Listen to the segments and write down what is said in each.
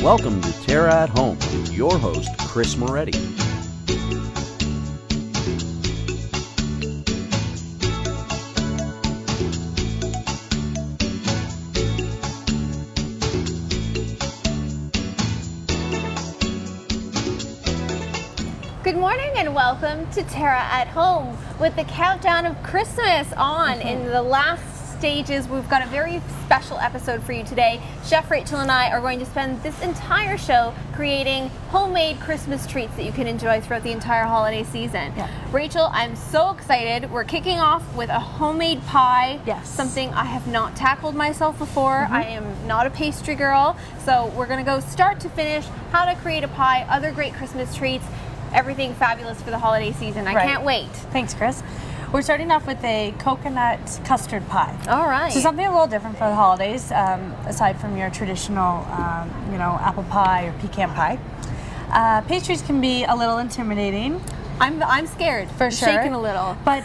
Welcome to TERRA at Home with your host, Kris Moretti. Good morning and welcome to TERRA at Home with the countdown of Christmas on. In the last stages, we've got a very special episode for you today. Chef Rachel and I are going to spend this entire show creating homemade Christmas treats that you can enjoy throughout the entire holiday season. Yeah. Rachel, I'm so excited. We're kicking off with a homemade pie. Yes. Something I have not tackled myself before. I am not a pastry girl. So we're going to go start to finish, how to create a pie, other great Christmas treats, everything fabulous for the holiday season. I can't wait. Thanks, Kris. We're starting off with a coconut custard pie. All right. So something a little different for the holidays, aside from your traditional, apple pie or pecan pie. Pastries can be a little intimidating. I'm scared. For sure. Shaking a little. But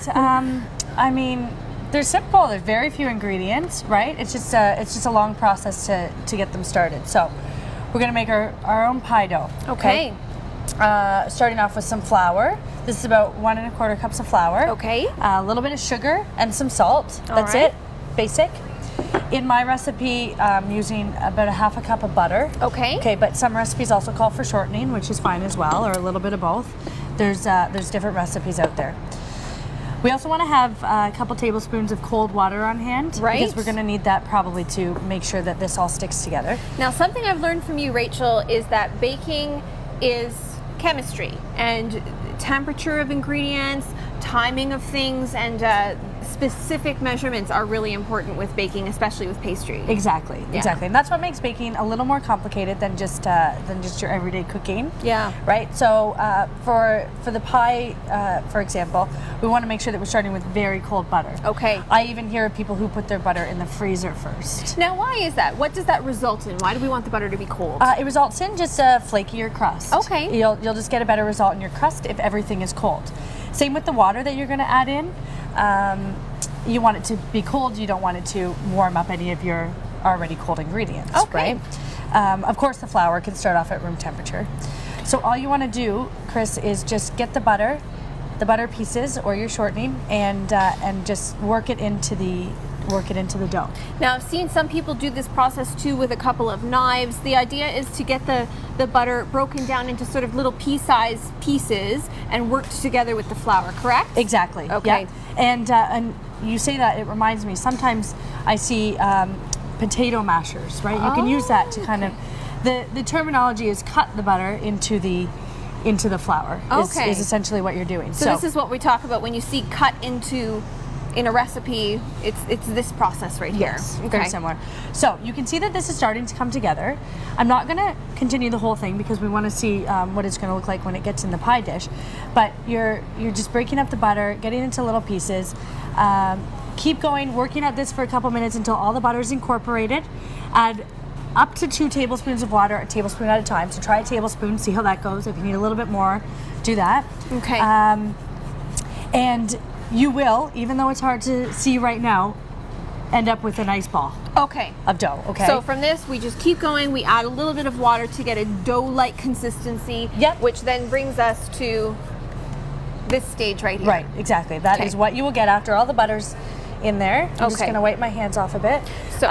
they're simple. There's very few ingredients, right? It's just a long process to get them started. So we're gonna make our own pie dough. Okay. Starting off with some flour. This is about 1 1/4 cups of flour. Okay. A little bit of sugar and some salt. That's it. Basic. In my recipe, I'm using about 1/2 cup of butter. Okay. Okay, but some recipes also call for shortening, which is fine as well, or a little bit of both. There's different recipes out there. We also want to have a couple tablespoons of cold water on hand. Right. Because we're going to need that probably to make sure that this all sticks together. Now, something I've learned from you, Rachel, is that baking is chemistry and temperature of ingredients, timing of things, and specific measurements are really important with baking, especially with pastry. Exactly, Yeah. exactly. And that's what makes baking a little more complicated than just your everyday cooking. Yeah. Right. So for the pie, for example, we want to make sure that we're starting with very cold butter. Okay. I even hear of people who put their butter in the freezer first. Now, why is that? What does that result in? Why do we want the butter to be cold? It results in just a flakier crust. Okay. You'll just get a better result in your crust if everything is cold. Same with the water that you're going to add in. You want it to be cold. You don't want it to warm up any of your already cold ingredients. Okay. Right? Of course, the flour can start off at room temperature. So all you want to do, Kris, is just get the butter pieces or your shortening, and just work it into the dough. Now, I've seen some people do this process too with a couple of knives. The idea is to get the butter broken down into sort of little pea-sized pieces and worked together with the flour, correct? Exactly. Okay. Yeah. And you say that, it reminds me, sometimes I see potato mashers, right? You can use that to kind of, the terminology is cut the butter into the flour. Okay. Is essentially what you're doing. So this is what we talk about when you see cut into in a recipe. It's this process right here. Yes, very similar. So you can see that this is starting to come together. I'm not going to continue the whole thing because we want to see what it's going to look like when it gets in the pie dish. But you're just breaking up the butter, getting into little pieces. Keep going, working at this for a couple minutes until all the butter is incorporated. Add up to 2 tablespoons of water, a tablespoon at a time. So try a tablespoon, see how that goes. If you need a little bit more, do that. Okay. And you will, even though it's hard to see right now, end up with a nice ball of dough. Okay. So from this, we just keep going. We add a little bit of water to get a dough-like consistency. Yep. Which then brings us to this stage right here. Right, exactly. That is what you will get after all the butter's in there. I'm just going to wipe my hands off a bit. So,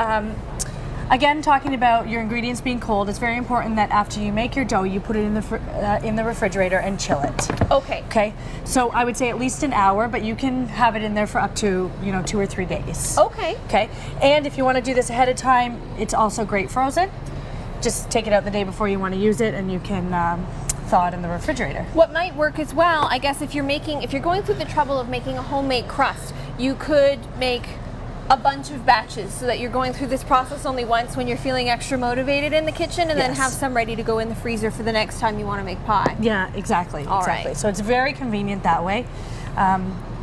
again, talking about your ingredients being cold, it's very important that after you make your dough, you put it in the refrigerator and chill it. Okay. Okay. So I would say at least an hour, but you can have it in there for up to 2 or 3 days. Okay. Okay. And if you want to do this ahead of time, it's also great frozen. Just take it out the day before you want to use it, and you can thaw it in the refrigerator. What might work as well, I guess, if you're going through the trouble of making a homemade crust, you could make a bunch of batches so that you're going through this process only once when you're feeling extra motivated in the kitchen, and then have some ready to go in the freezer for the next time you want to make pie. Yeah, exactly. All exactly. right. So it's very convenient that way.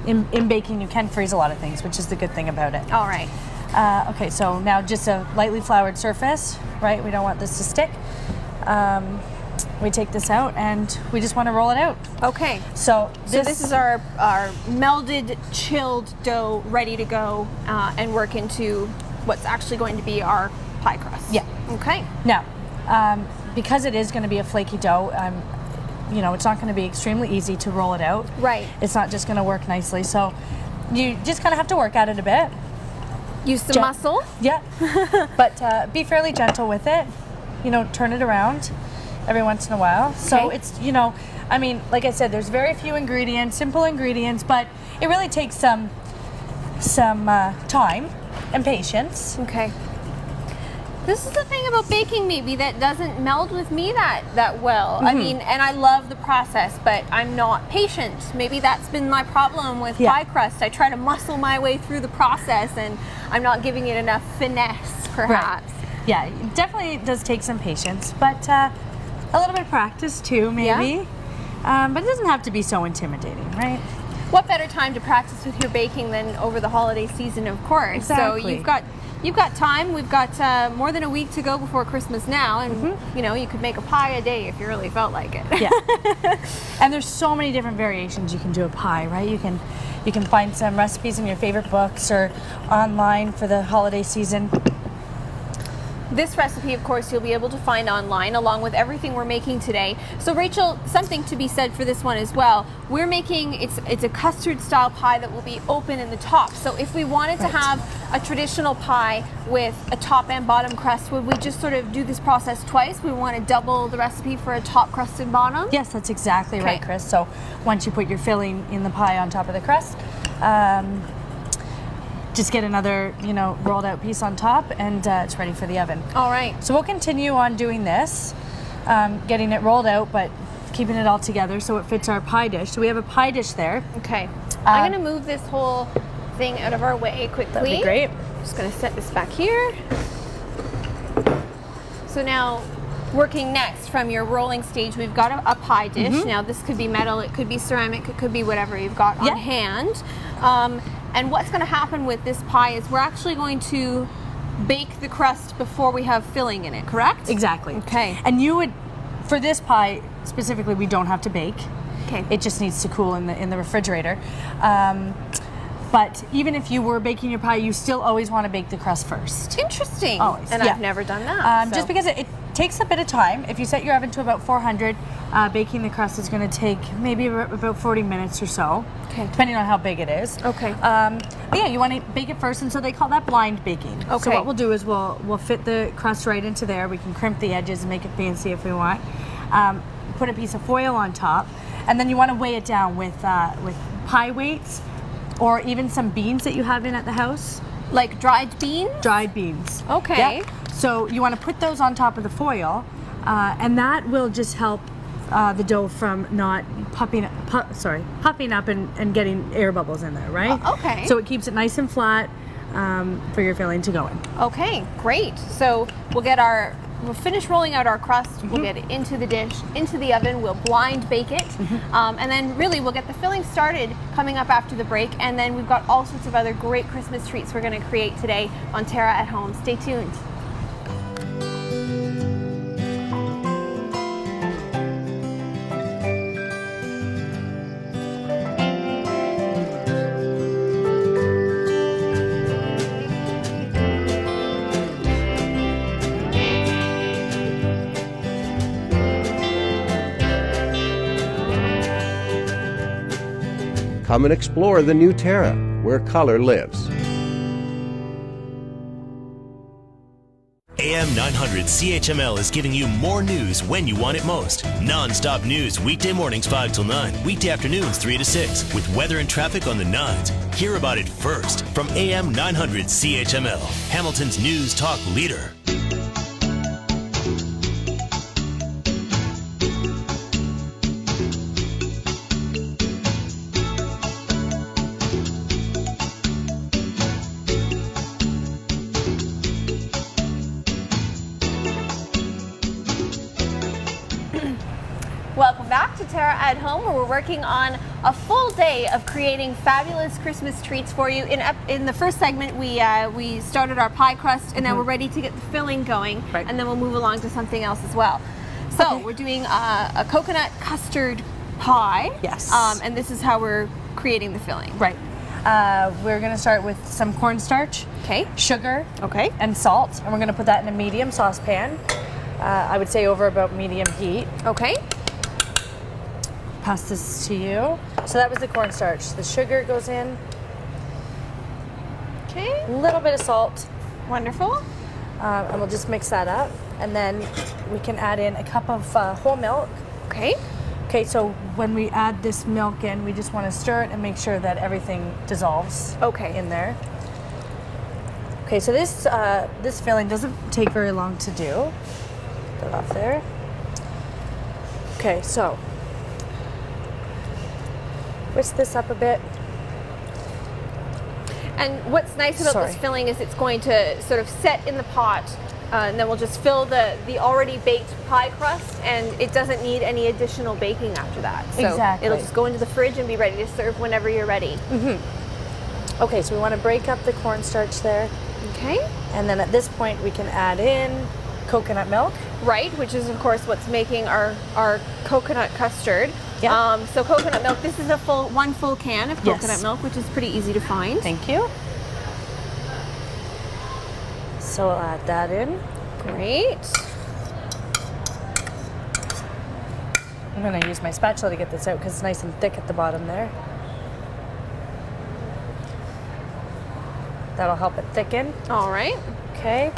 In baking, you can freeze a lot of things, which is the good thing about it. All right. Okay, so now just a lightly floured surface, right? We don't want this to stick. We take this out and we just want to roll it out. Okay. So this is our melded, chilled dough ready to go and work into what's actually going to be our pie crust. Yeah. Okay. Now, because it is going to be a flaky dough, you know, it's not going to be extremely easy to roll it out. Right. It's not just going to work nicely. So you just kind of have to work at it a bit. Use some muscle. Yeah. But be fairly gentle with it. You know, turn it around every once in a while. So it's, you know, I mean, like I said, there's very few ingredients, simple ingredients, but it really takes some time and patience. Okay. This is the thing about baking maybe that doesn't meld with me that well. I mean, and I love the process, but I'm not patient. Maybe that's been my problem with pie crust. I try to muscle my way through the process and I'm not giving it enough finesse, perhaps. Right. Yeah, it definitely does take some patience, but a little bit of practice too, maybe. Yeah. But it doesn't have to be so intimidating, right? What better time to practice with your baking than over the holiday season, of course. Exactly. So you've got time. We've got more than a week to go before Christmas now, and you know, you could make a pie a day if you really felt like it. Yeah. And there's so many different variations you can do a pie, right? You can find some recipes in your favorite books or online for the holiday season. This recipe, of course, you'll be able to find online along with everything we're making today. So Rachel, something to be said for this one as well. We're making, it's a custard style pie that will be open in the top. So if we wanted to have a traditional pie with a top and bottom crust, would we just sort of do this process twice? We want to double the recipe for a top crust and bottom? Yes, that's exactly right, Chris. So once you put your filling in the pie on top of the crust, just get another, you know, rolled out piece on top, and it's ready for the oven. All right. So we'll continue on doing this, getting it rolled out, but keeping it all together so it fits our pie dish. So we have a pie dish there. Okay. I'm going to move this whole thing out of our way quickly. That'd be great. Just going to set this back here. So now, working next from your rolling stage, we've got a pie dish. Now this could be metal, it could be ceramic, it could be whatever you've got on hand. And what's going to happen with this pie is we're actually going to bake the crust before we have filling in it, correct? Exactly. Okay. And you would, for this pie specifically, we don't have to bake. Okay. It just needs to cool in the refrigerator. But even if you were baking your pie, you still always want to bake the crust first. Interesting. Always. And I've never done that. Just because it takes a bit of time. If you set your oven to about 400, baking the crust is going to take maybe about 40 minutes or so, depending on how big it is. Okay. But yeah, you want to bake it first, and so they call that blind baking. Okay. So what we'll do is we'll fit the crust right into there. We can crimp the edges and make it fancy if we want. Put a piece of foil on top, and then you want to weigh it down with pie weights, or even some beans that you have in at the house. Like dried beans? Dried beans. Okay. Yep. So you want to put those on top of the foil, and that will just help the dough from not puffing up and getting air bubbles in there, right? Okay. So it keeps it nice and flat for your filling to go in. Okay, great. So we'll finish rolling out our crust, we'll get it into the dish, into the oven, we'll blind bake it, and then really we'll get the filling started coming up after the break, and then we've got all sorts of other great Christmas treats we're going to create today on Terra at Home. Stay tuned. Come and explore the new Terra, where color lives. AM 900 CHML is giving you more news when you want it most. Non-stop news weekday mornings 5 till 9, weekday afternoons 3 to 6, with weather and traffic on the 9s. Hear about it first from AM 900 CHML, Hamilton's news talk leader. Welcome back to Terra at Home, where we're working on a full day of creating fabulous Christmas treats for you. In the first segment, we started our pie crust, and now we're ready to get the filling going, and then we'll move along to something else as well. So we're doing a coconut custard pie. Yes. And this is how we're creating the filling. Right. We're going to start with some cornstarch, Okay. sugar, Okay. and salt, and we're going to put that in a medium saucepan. I would say over about medium heat. Okay. Pass this to you. So that was the cornstarch. The sugar goes in. Okay. A little bit of salt. Wonderful. And we'll just mix that up. And then we can add in a cup of whole milk. Okay. Okay, so when we add this milk in, we just want to stir it and make sure that everything dissolves in there. Okay, so this filling doesn't take very long to do. Put it off there. Okay, so whisk this up a bit. And what's nice about this filling is it's going to sort of set in the pot, and then we'll just fill the already baked pie crust, and it doesn't need any additional baking after that. So exactly. It'll just go into the fridge and be ready to serve whenever you're ready. Okay, so we want to break up the cornstarch there. Okay. And then at this point we can add in coconut milk. Right, which is of course what's making our coconut custard. Yeah. So coconut milk, this is one full can of coconut milk, which is pretty easy to find. Thank you. So I'll add that in. Great. I'm going to use my spatula to get this out because it's nice and thick at the bottom there. That'll help it thicken. All right. Okay.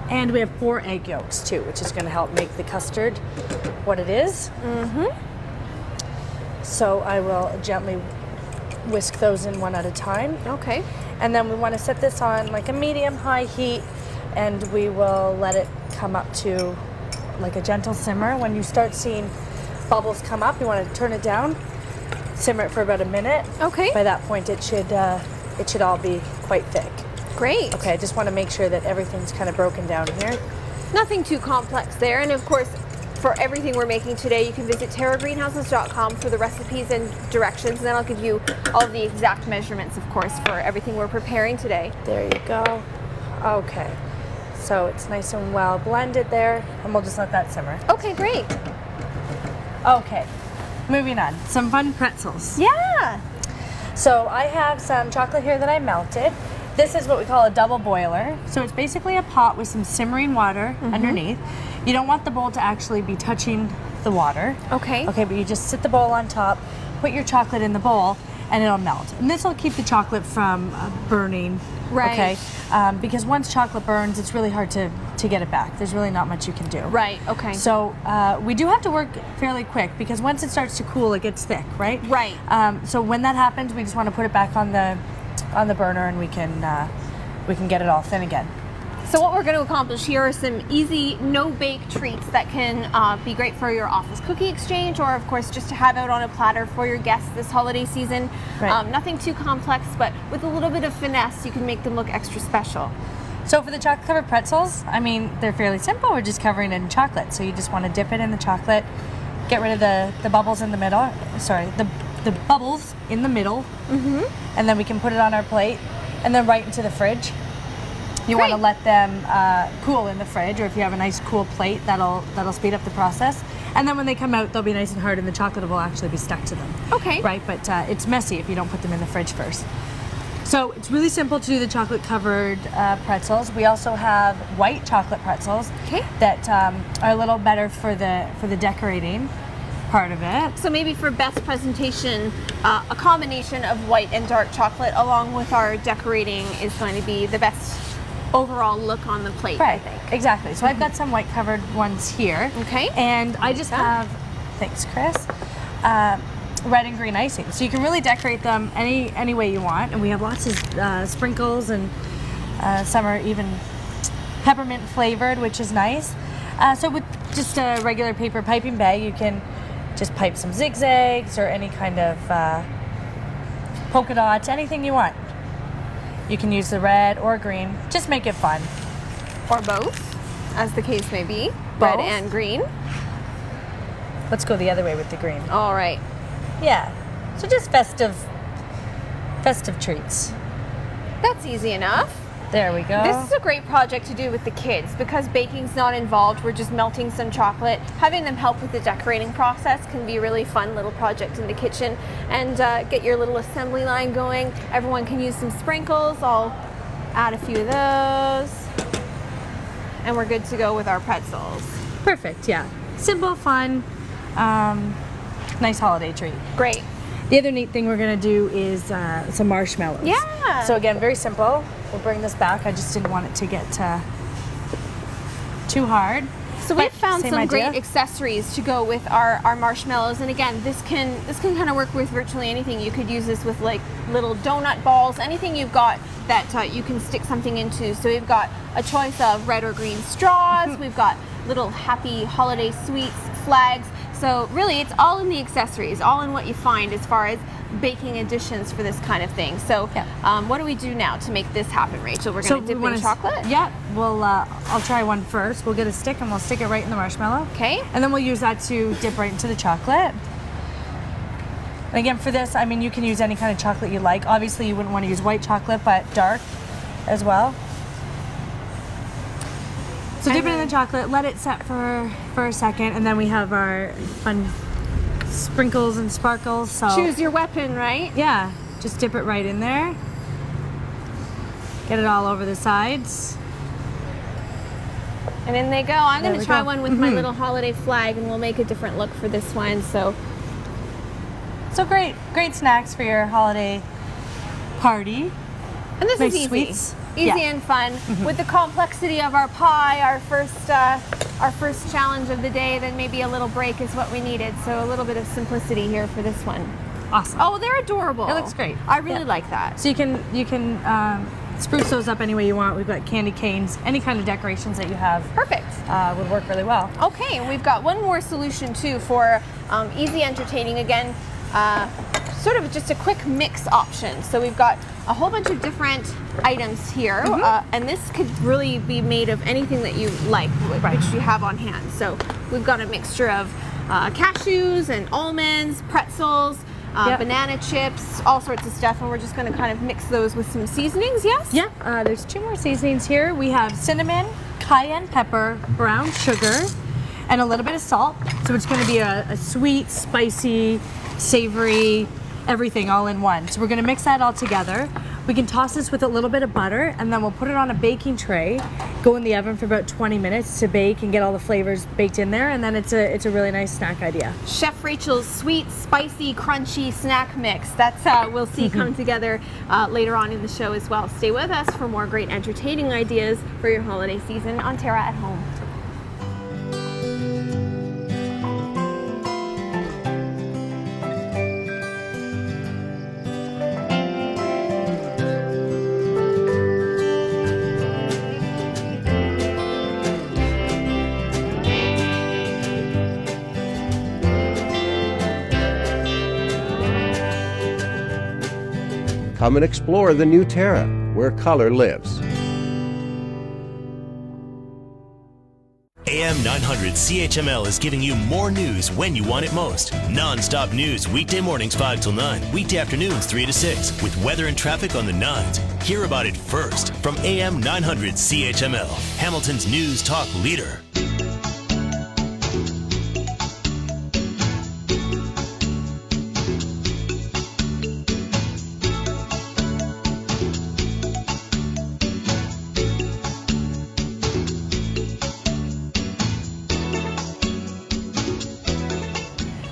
And we have 4 egg yolks too, which is going to help make the custard what it is. So I will gently whisk those in one at a time. Okay. And then we want to set this on like a medium-high heat, and we will let it come up to like a gentle simmer. When you start seeing bubbles come up, you want to turn it down, simmer it for about a minute. Okay. By that point, it should all be quite thick. Great. Okay, I just want to make sure that everything's kind of broken down here. Nothing too complex there, and of course, for everything we're making today, you can visit terragreenhouses.com for the recipes and directions, and then I'll give you all the exact measurements, of course, for everything we're preparing today. There you go. Okay, so it's nice and well blended there, and we'll just let that simmer. Okay, great. Okay, moving on. Some fun pretzels. Yeah. So I have some chocolate here that I melted. This is what we call a double boiler. So it's basically a pot with some simmering water underneath. You don't want the bowl to actually be touching the water. Okay. Okay, but you just sit the bowl on top, put your chocolate in the bowl, and it'll melt. And this will keep the chocolate from burning. Right. Okay. Because once chocolate burns, it's really hard to get it back. There's really not much you can do. Right. Okay. So we do have to work fairly quick because once it starts to cool, it gets thick, right? Right. So when that happens, we just want to put it back on the burner, and we can get it all thin again. So what we're going to accomplish here are some easy, no-bake treats that can be great for your office cookie exchange, or of course just to have out on a platter for your guests this holiday season. Right. Nothing too complex, but with a little bit of finesse, you can make them look extra special. So for the chocolate-covered pretzels, I mean, they're fairly simple. We're just covering it in chocolate. So you just want to dip it in the chocolate, get rid of the bubbles in the middle. Sorry, the bubbles in the middle, and then we can put it on our plate, and then right into the fridge. You want to let them cool in the fridge, or if you have a nice cool plate, that'll speed up the process. And then when they come out, they'll be nice and hard, and the chocolate will actually be stuck to them. Okay. Right, but it's messy if you don't put them in the fridge first. So it's really simple to do the chocolate-covered pretzels. We also have white chocolate pretzels that are a little better for the decorating part of it. So maybe for best presentation, a combination of white and dark chocolate along with our decorating is going to be the best overall look on the plate, Right, I think. exactly. So I've got some white covered ones here. Okay. And I just have, thanks Chris, red and green icing. So you can really decorate them any way you want. And we have lots of sprinkles, and some are even peppermint flavored, which is nice. So with just a regular paper piping bag, you can just pipe some zigzags or any kind of polka dots, anything you want. You can use the red or green. Just make it fun. Or both, as the case may be. Both? Red and green. Let's go the other way with the green. All right. Yeah. So just festive treats. That's easy enough. There we go. This is a great project to do with the kids because baking's not involved. We're just melting some chocolate. Having them help with the decorating process can be a really fun little project in the kitchen, and get your little assembly line going. Everyone can use some sprinkles. I'll add a few of those, and we're good to go with our pretzels. Perfect, yeah. Simple, fun, nice holiday treat. Great. The other neat thing we're gonna do is some marshmallows. Yeah. So again, very simple. We'll bring this back. I just didn't want it to get too hard. So we've But found same some idea. great accessories to go with our marshmallows, and again, this can kind of work with virtually anything. You could use this with like little donut balls, anything you've got that you can stick something into. So we've got a choice of red or green straws. We've got little happy holiday sweets, flags. So really, it's all in the accessories, all in what you find as far as baking additions for this kind of thing. So what do we do now to make this happen, Rachel? We're going to dip in chocolate? Yeah, we'll, I'll try one first. We'll get a stick and we'll stick it right in the marshmallow. Okay. And then we'll use that to dip right into the chocolate. And again, for this, I mean, you can use any kind of chocolate you like. Obviously, you wouldn't want to use white chocolate, but dark as well. So dip it in the chocolate, let it set for a second, and then we have our fun sprinkles and sparkles. So Choose your weapon, right? yeah, just dip it right in there. Get it all over the sides. And in they go. I'm There going we to try go. one with my little holiday flag, and we'll make a different look for this one. So Great snacks for your holiday party. And this Nice is easy. sweets. Easy Yeah. and fun. With the complexity of our pie, our first challenge of the day, then maybe a little break is what we needed. So a little bit of simplicity here for this one. Awesome. Oh, they're adorable. It looks great. I really Yeah. like that. So you can spruce those up any way you want. We've got candy canes, any kind of decorations that you have Perfect. would work really well. Okay, and we've got one more solution too for easy entertaining. Again, sort of just a quick mix option. So we've got a whole bunch of different items here, and this could really be made of anything that you like, which you have on hand. So we've got a mixture of cashews and almonds, pretzels, banana chips, all sorts of stuff, and we're just going to kind of mix those with some seasonings, yes? Yeah, there's 2 more seasonings here. We have cinnamon, cayenne pepper, brown sugar, and a little bit of salt. So it's going to be a sweet, spicy, savory, everything all in one. So we're going to mix that all together. We can toss this with a little bit of butter, and then we'll put it on a baking tray, go in the oven for about 20 minutes to bake and get all the flavors baked in there, and then it's a really nice snack idea. Chef Rachel's sweet, spicy, crunchy snack mix. That's we'll see come together later on in the show as well. Stay with us for more great entertaining ideas for your holiday season on Terra at Home. Come and explore the new Terra, where color lives. AM 900 CHML is giving you more news when you want it most. Non-stop news weekday mornings 5 till 9, weekday afternoons 3 to 6, with weather and traffic on the 9s. Hear about it first from AM 900 CHML, Hamilton's news talk leader.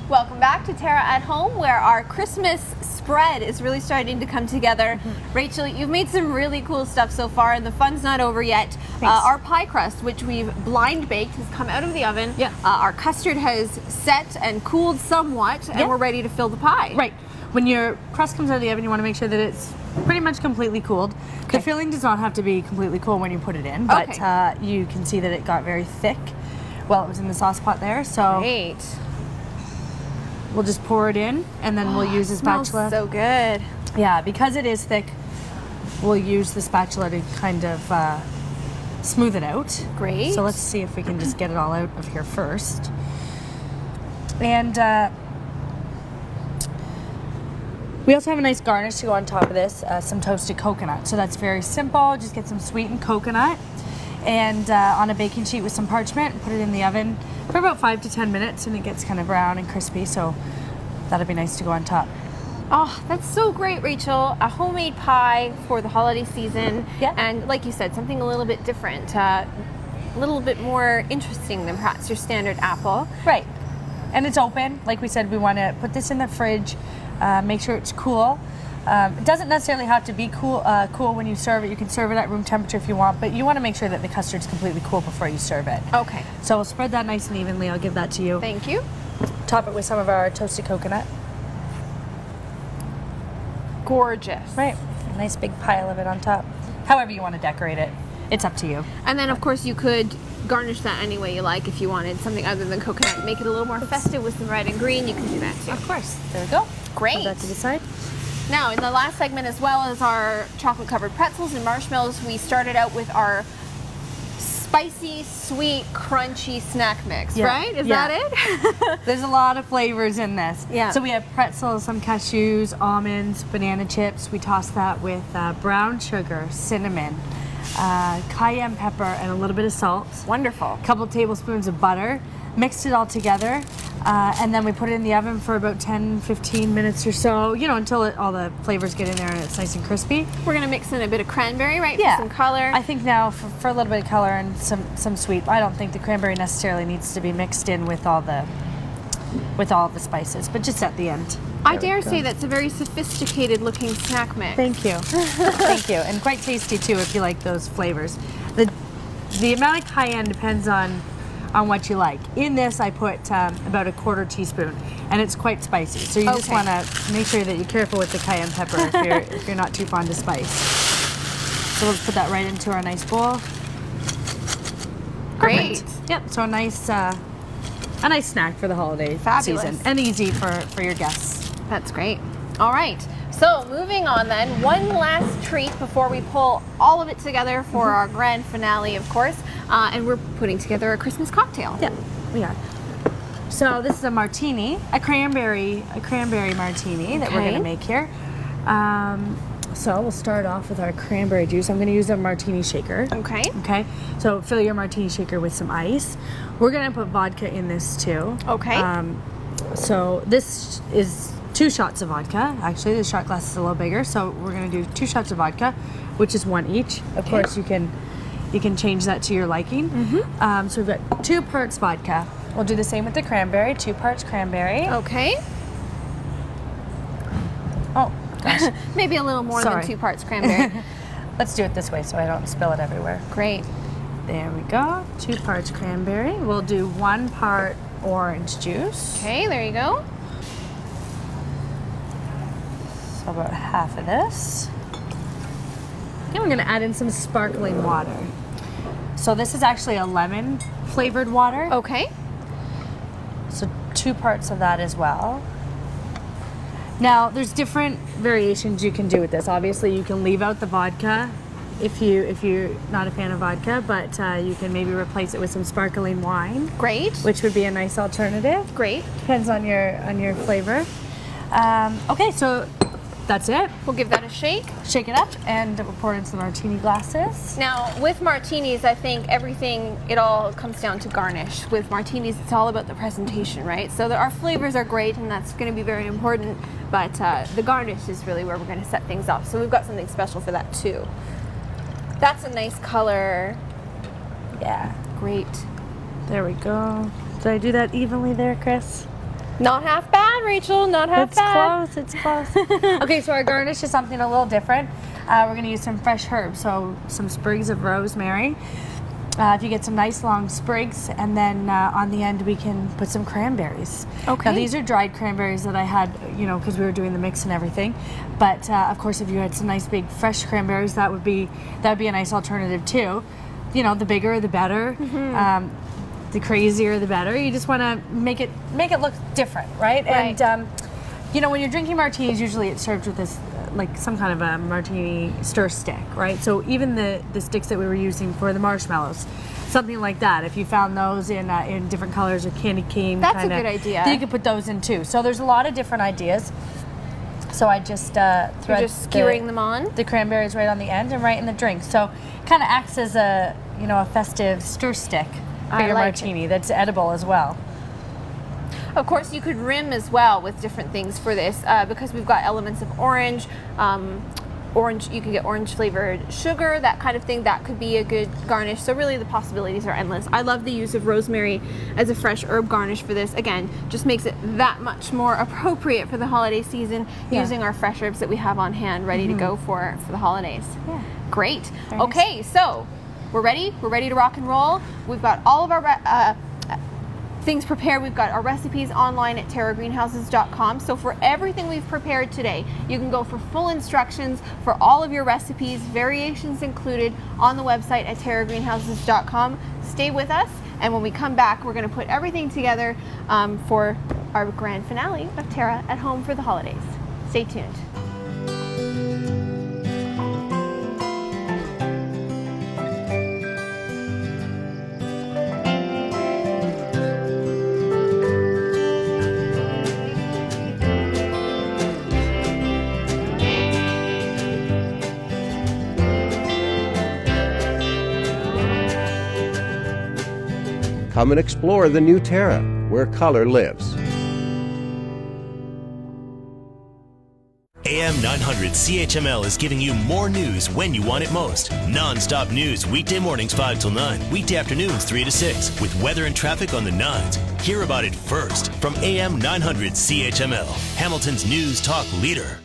Welcome back to Terra at Home, where our Christmas spread is really starting to come together. Rachel, you've made some really cool stuff so far, and the fun's not over yet. Our pie crust, which we've blind baked, has come out of the oven. Yeah. Our custard has set and cooled somewhat, and we're ready to fill the pie. Right. When your crust comes out of the oven, you want to make sure that it's pretty much completely cooled. The filling does not have to be completely cool when you put it in, but you can see that it got very thick while it was in the sauce pot there. So Great. we'll just pour it in, and then we'll use a spatula. Smells so good. Yeah, because it is thick, we'll use the spatula to kind of smooth it out. Great. So let's see if we can just get it all out of here first. And we also have a nice garnish to go on top of this, some toasted coconut. So that's very simple. Just get some sweetened coconut and on a baking sheet with some parchment, put it in the oven for about 5 to 10 minutes, and it gets kind of brown and crispy. So that'll be nice to go on top. Oh, that's so great, Rachel. A homemade pie for the holiday season. Yeah. And like you said, something a little bit different. little bit more interesting than perhaps your standard apple. Right. And it's open. Like we said, we want to put this in the fridge, make sure it's cool. It doesn't necessarily have to be cool when you serve it. You can serve it at room temperature if you want, but you want to make sure that the custard's completely cool before you serve it. Okay. So we'll spread that nice and evenly. I'll give that to you. Thank you. Top it with some of our toasted coconut. Gorgeous. Right. A nice big pile of it on top. However you want to decorate it. It's up to you. And then, of course, you could garnish that any way you like. If you wanted something other than coconut, make it a little more festive with some red and green, you can do that too. Of course. There we go. Great. Put that to the side. Now, in the last segment, as well as our chocolate-covered pretzels and marshmallows, we started out with our spicy, sweet, crunchy snack mix, right? Is that it? There's a lot of flavors in this. Yeah. So we have pretzels, some cashews, almonds, banana chips. We toss that with brown sugar, cinnamon, cayenne pepper, and a little bit of salt. Wonderful. A couple tablespoons of butter. Mixed it all together, and then we put it in the oven for about 10-15 minutes or so, until all the flavors get in there and it's nice and crispy. We're going to mix in a bit of cranberry, right? Yeah. For some color. I think now for a little bit of color and some sweet. I don't think the cranberry necessarily needs to be mixed in with all the spices, but just at the end. I dare say that's a very sophisticated looking snack mix. Thank you. Thank you. And quite tasty too if you like those flavors. The amount of cayenne depends on what you like. In this, I put about a 1/4 teaspoon, and it's quite spicy. So you just want to make sure that you're careful with the cayenne pepper if you're not too fond of spice. So we'll put that right into our nice bowl. Great. Perfect. Yep. So a nice snack for the holiday season, and easy for your guests. That's great. All right. So moving on then, one last treat before we pull all of it together for our grand finale, of course, and we're putting together a Christmas cocktail. Yeah, we are. So this is a martini, a cranberry martini that we're going to make here. So we'll start off with our cranberry juice. I'm going to use a martini shaker. Okay. Okay. So fill your martini shaker with some ice. We're going to put vodka in this too. Okay. So this is 2 shots of vodka. Actually, the shot glass is a little bigger, so we're going to do 2 shots of vodka, which is 1 each. Of course, you can change that to your liking. So we've got 2 parts vodka. We'll do the same with the cranberry. 2 parts cranberry. Okay. Oh, gosh. Maybe a little more Sorry. than 2 parts cranberry. Let's do it this way so I don't spill it everywhere. Great. There we go. 2 parts cranberry. We'll do 1 part orange juice. Okay, there you go. So about half of this. Then we're going to add in some sparkling water. So this is actually a lemon flavored water. Okay. So 2 parts of that as well. Now there's different variations you can do with this. Obviously you can leave out the vodka if you're not a fan of vodka, but you can maybe replace it with some sparkling wine. Great. Which would be a nice alternative. Great. Depends on your flavor. Okay, so that's it. We'll give that a shake. Shake it up and we'll pour it into the martini glasses. Now, with martinis, I think it all comes down to garnish. With martinis, it's all about the presentation, right? So our flavors are great, and that's going to be very important, but the garnish is really where we're going to set things off. So we've got something special for that, too. That's a nice color. Yeah. Great. There we go. Did I do that evenly there, Kris? Not half bad, Rachel. Not half bad. It's close. Okay, so our garnish is something a little different. We're going to use some fresh herbs, so some sprigs of rosemary. If you get some nice long sprigs, and then on the end we can put some cranberries. Okay. Now these are dried cranberries that I had, because we were doing the mix and everything. But of course, if you had some nice big fresh cranberries, that would be a nice alternative too. The bigger the better. The crazier the better. You just want to make it look different, right? Right. And when you're drinking martinis, usually it's served with this like some kind of a martini stir stick, right? So even the sticks that we were using for the marshmallows, something like that. If you found those in different colors or candy cane, that's a good idea. You could put those in too. So there's a lot of different ideas. So I just thread skewering them on the cranberries right on the end and right in the drink. So it kind of acts as a festive stir stick for your martini that's edible as well. Of course, you could rim as well with different things for this because we've got elements of orange, orange, you can get orange flavored sugar, that kind of thing. That could be a good garnish. So really the possibilities are endless. I love the use of rosemary as a fresh herb garnish for this. Again, just makes it that much more appropriate for the holiday season, using our fresh herbs that we have on hand ready to go for the holidays. Yeah. Great. Very Okay, nice. so we're ready. We're ready to rock and roll. We've got all of our things prepared. We've got our recipes online at terragreenhouses.com. So for everything we've prepared today, you can go for full instructions for all of your recipes, variations included, on the website at terragreenhouses.com. Stay with us, and when we come back, we're going to put everything together for our grand finale of Terra at Home for the holidays. Stay tuned. Come and explore the new Terra, where color lives. AM 900 CHML is giving you more news when you want it most. Non-stop news weekday mornings 5 till 9, weekday afternoons 3 to 6, with weather and traffic on the 9s. Hear about it first from AM 900 CHML, Hamilton's news talk leader.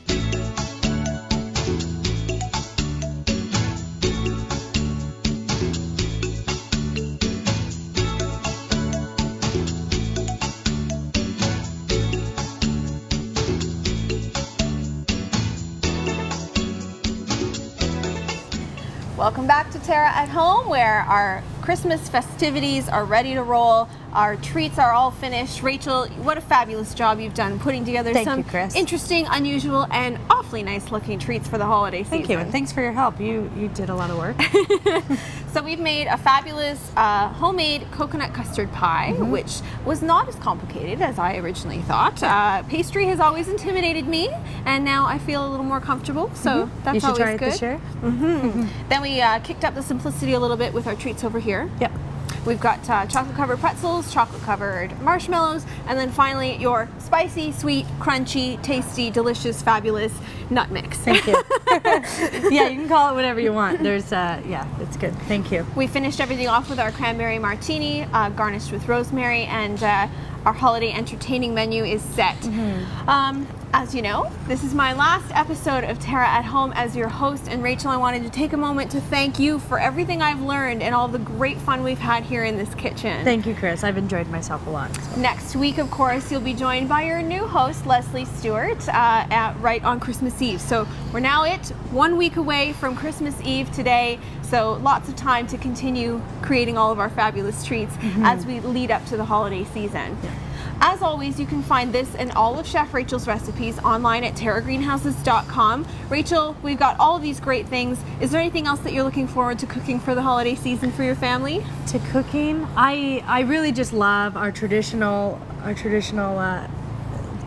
Welcome back to Terra at Home, where our Christmas festivities are ready to roll. Our treats are all finished. Rachel, what a fabulous job you've done putting together Thank some you, Kris. interesting, unusual, and awfully nice looking treats for the holiday season. Thank you, and thanks for your help. You did a lot of work. So we've made a fabulous homemade coconut custard pie, which was not as complicated as I originally thought. Pastry has always intimidated me, and now I feel a little more comfortable, so that's You should always try it good. this year. Then we kicked up the simplicity a little bit with our treats over here. Yep. We've got chocolate-covered pretzels, chocolate-covered marshmallows, and then finally your spicy, sweet, crunchy, tasty, delicious, fabulous nut mix. Thank you. Yeah, you can call it whatever you want. There's, yeah, it's good. Thank you. We finished everything off with our cranberry martini, garnished with rosemary, and our holiday entertaining menu is set. As you know, this is my last episode of Terra at Home as your host, and Rachel, I wanted to take a moment to thank you for everything I've learned and all the great fun we've had here in this kitchen. Thank you, Kris. I've enjoyed myself a lot. So. Next week, of course, you'll be joined by your new host, Leslie Stewart, right on Christmas Eve. So we're now 1 week away from Christmas Eve today, so lots of time to continue creating all of our fabulous treats as we lead up to the holiday season. Yeah. As always, you can find this and all of Chef Rachel's recipes online at terragreenhouses.com. Rachel, we've got all of these great things. Is there anything else that you're looking forward to cooking for the holiday season for your family? To cooking, I really just love our traditional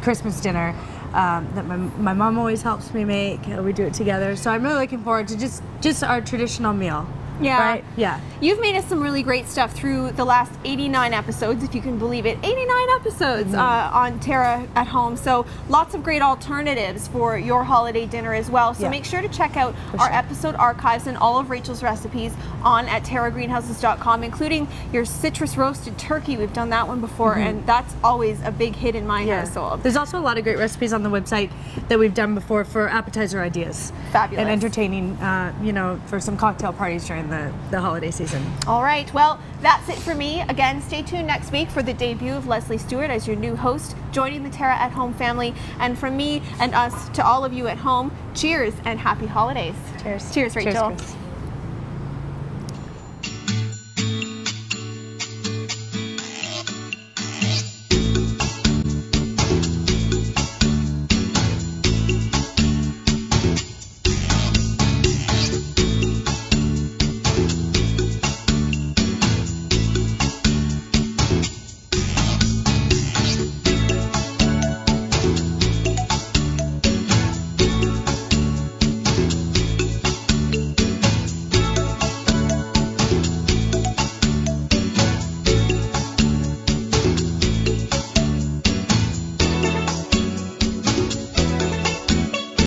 Christmas dinner that my mom always helps me make. We do it together, so I'm really looking forward to just our traditional meal. Yeah. Right? Yeah. You've made us some really great stuff through the last 89 episodes, if you can believe it. 89 episodes on Terra at Home. So lots of great alternatives for your holiday dinner as well. So make sure to check out our episode archives and all of Rachel's recipes on at terragreenhouses.com, including your citrus roasted turkey. We've done that one before, and that's always a big hit in my household. There's also a lot of great recipes on the website that we've done before for appetizer ideas. Fabulous. And entertaining, for some cocktail parties during the holiday season. All right, well, that's it for me. Again, stay tuned next week for the debut of Leslie Stewart as your new host, joining the Terra at Home family. And from me and us to all of you at home, cheers and happy holidays. Cheers. Cheers, Rachel. Cheers, Kris.